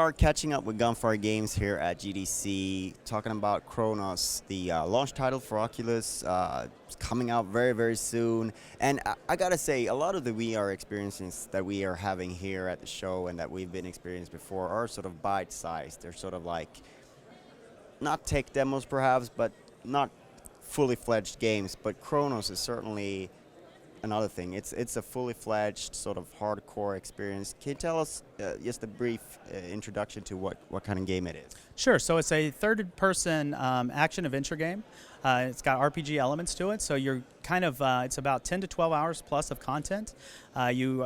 are catching up with Gunfire Games here at GDC, talking about Chronos, the launch title for Oculus. It's coming out very, very soon. And I gotta say, a lot of the VR experiences that we are having here at the show and that we've been experienced before are sort of bite-sized. They're sort of like, not tech demos perhaps, but not fully fledged games. But Chronos is certainly another thing. It's a fully fledged sort of hardcore experience. Can you tell us just a brief introduction to what kind of game it is? Sure. So it's a third-person action adventure game. It's got RPG elements to it. So you're kind of it's about 10 to 12 hours plus of content. You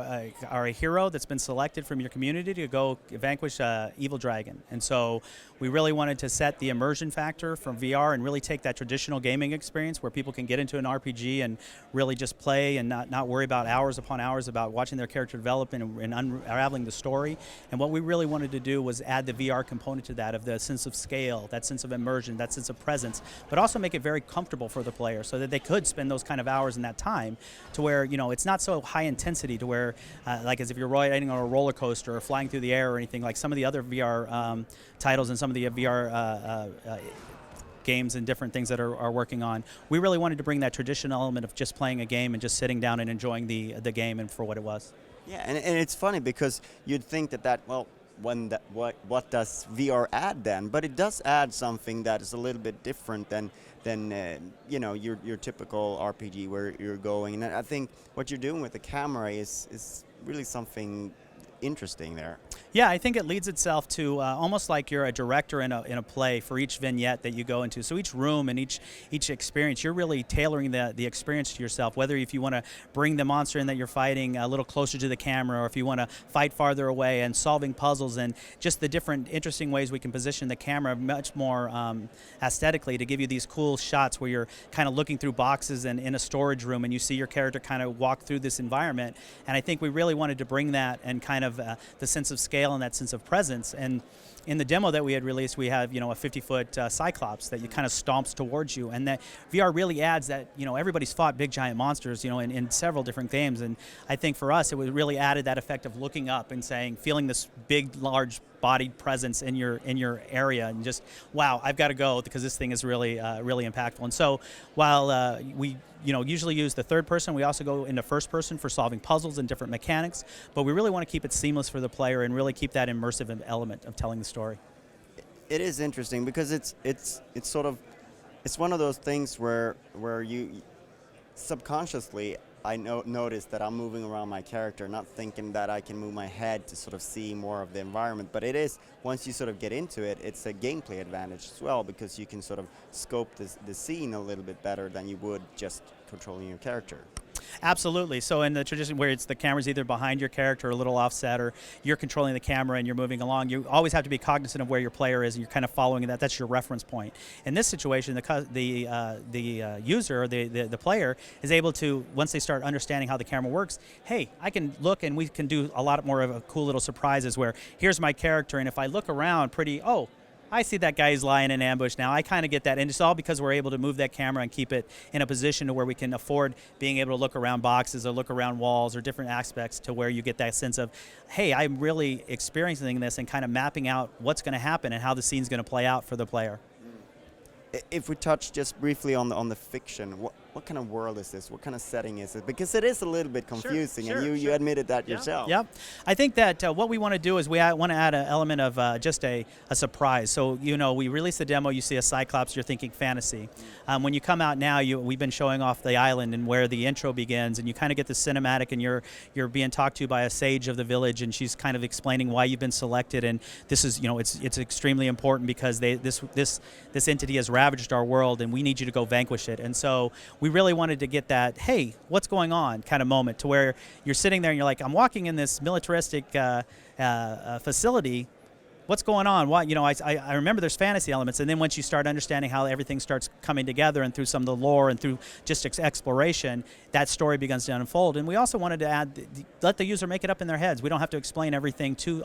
are a hero that's been selected from your community to go vanquish an evil dragon. And so we really wanted to set the immersion factor from VR and really take that traditional gaming experience where people can get into an RPG and really just play and not worry about hours upon hours about watching their character development and unraveling the story. And what we really wanted to do was add the VR component to that, of the sense of scale, that sense of immersion, that sense of presence, but also make it very comfortable for the player so that they could spend those kind of hours in that time to where, you know, it's not so high intensity to where, like as if you're riding on a roller coaster or flying through the air or anything like some of the other VR titles and some of the VR games and different things that are working on. We really wanted to bring that traditional element of just playing a game and just sitting down and enjoying the game and for what it was. Yeah, and it's funny because you'd think that well, what does VR add then? But it does add something that is a little bit different than you know, your typical RPG where you're going. And I think what you're doing with the camera is really something interesting there. Yeah, I think it leads itself to almost like you're a director in a play for each vignette that you go into. So each room and each experience, you're really tailoring the experience to yourself, whether if you want to bring the monster in that you're fighting a little closer to the camera, or if you want to fight farther away, and solving puzzles and just the different interesting ways we can position the camera much more aesthetically to give you these cool shots where you're kind of looking through boxes and in a storage room and you see your character kind of walk through this environment. And I think we really wanted to bring that and kind of the sense of scale and that sense of presence. And in the demo that we had released, we have, you know, a 50-foot Cyclops that you kind of stomps towards you, and that VR really adds that, you know, everybody's fought big giant monsters, you know, in several different games, and I think for us it really added that effect of looking up and feeling this big, large bodied presence in your area, and just, wow, I've got to go because this thing is really really impactful. And so while we, you know, usually use the third person, we also go into first person for solving puzzles and different mechanics, but we really want to keep it seamless for the player and really keep that immersive element of telling the story. It is interesting because it's sort of, it's one of those things where you subconsciously, I notice that I'm moving around my character, not thinking that I can move my head to sort of see more of the environment. But it is, once you sort of get into it, it's a gameplay advantage as well, because you can sort of scope the scene a little bit better than you would just controlling your character. Absolutely. So in the tradition where it's the camera's either behind your character or a little offset, or you're controlling the camera and you're moving along, you always have to be cognizant of where your player is, and you're kind of following that. That's your reference point. In this situation, the user or the player is able to, once they start understanding how the camera works, hey, I can look and we can do a lot more of a cool little surprises where here's my character, and if I look around I see that guy is lying in ambush now. I kind of get that. And it's all because we're able to move that camera and keep it in a position to where we can afford being able to look around boxes or look around walls or different aspects to where you get that sense of, hey, I'm really experiencing this and kind of mapping out what's going to happen and how the scene's going to play out for the player. If we touch just briefly on the fiction, what kind of world is this? What kind of setting is it? Because it is a little bit confusing, and you admitted that yourself. Yep. I think that what we want to do is we want to add an element of just a surprise. So, you know, we release the demo, you see a Cyclops, you're thinking fantasy. When you come out now, we've been showing off the island and where the intro begins, and you kind of get the cinematic, and you're being talked to by a sage of the village, and she's kind of explaining why you've been selected, and this is, you know, it's extremely important because this entity has ravaged our world, and we need you to go vanquish it. And so we really wanted to get that, hey, what's going on kind of moment, to where you're sitting there and you're like, I'm walking in this militaristic facility. What's going on? What, you know, I remember there's fantasy elements, and then once you start understanding how everything starts coming together, and through some of the lore and through just exploration, that story begins to unfold. And we also wanted to add, let the user make it up in their heads. We don't have to explain everything to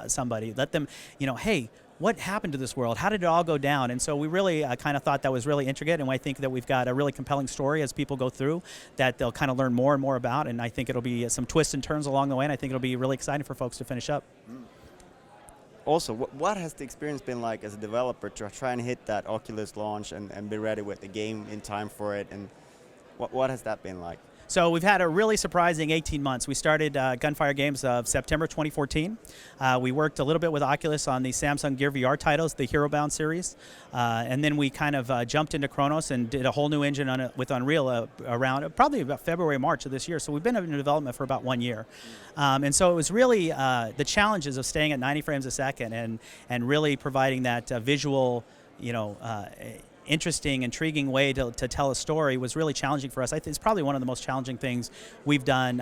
somebody. Let them, you know, hey, what happened to this world? How did it all go down? And so we really kind of thought that was really intricate, and I think that we've got a really compelling story as people go through that they'll kind of learn more and more about, and I think it'll be some twists and turns along the way, and I think it'll be really exciting for folks to finish up. Also, what has the experience been like as a developer to try and hit that Oculus launch and be ready with the game in time for it? And what has that been like? So we've had a really surprising 18 months. We started Gunfire Games of September 2014. We worked a little bit with Oculus on the Samsung Gear VR titles, the Hero Bound series. And then we kind of jumped into Chronos and did a whole new engine on with Unreal around probably about February, March of this year. So we've been in development for about 1 year. And so it was really the challenges of staying at 90 frames a second and really providing that visual, interesting, intriguing way to tell a story was really challenging for us. I think it's probably one of the most challenging things we've done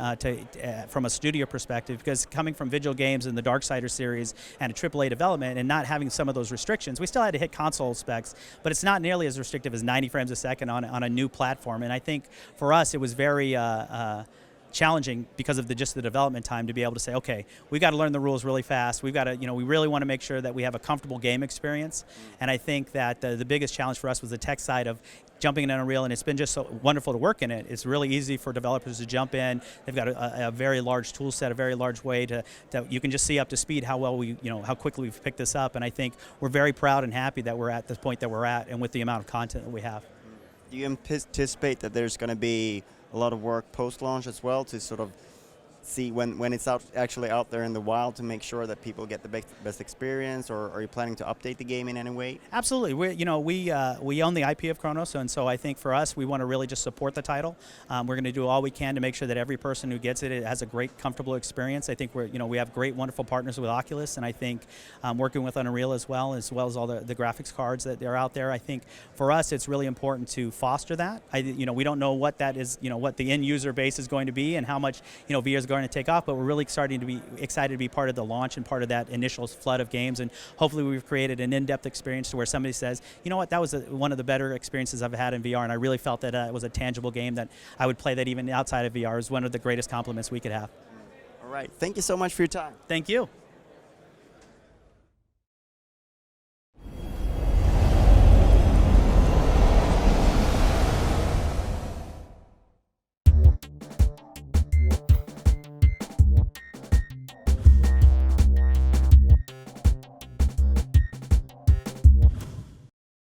from a studio perspective, because coming from Vigil Games and the Darksider series and a AAA development and not having some of those restrictions, we still had to hit console specs, but it's not nearly as restrictive as 90 frames a second on a new platform. And I think for us it was very challenging because of just the development time to be able to say, okay, we've got to learn the rules really fast. We've got to, we really want to make sure that we have a comfortable game experience. And I think that the biggest challenge for us was the tech side of jumping in Unreal, and it's been just so wonderful to work in it. It's really easy for developers to jump in. They've got a very large tool set, a very large way that you can just see up to speed how well how quickly we've picked this up. And I think we're very proud and happy that we're at this point that we're at, and with the amount of content that we have. Do you anticipate that there's going to be a lot of work post-launch as well to sort of see when it's actually out there in the wild to make sure that people get the best experience, or are you planning to update the game in any way? Absolutely. We own the IP of Chronos, and so I think for us, we want to really just support the title. We're going to do all we can to make sure that every person who gets it has a great, comfortable experience. I think we have great, wonderful partners with Oculus, and I think working with Unreal as well as all the graphics cards that are out there. I think for us, it's really important to foster that. We don't know what that is, what the end user base is going to be and how much VR is going to take off, but we're really starting to be excited to be part of the launch and part of that initial flood of games, and hopefully we've created an in-depth experience to where somebody says, you know what, that was one of the better experiences I've had in VR, and I really felt that it was a tangible game that I would play that even outside of VR is one of the greatest compliments we could have. All right, thank you so much for your time. Thank you.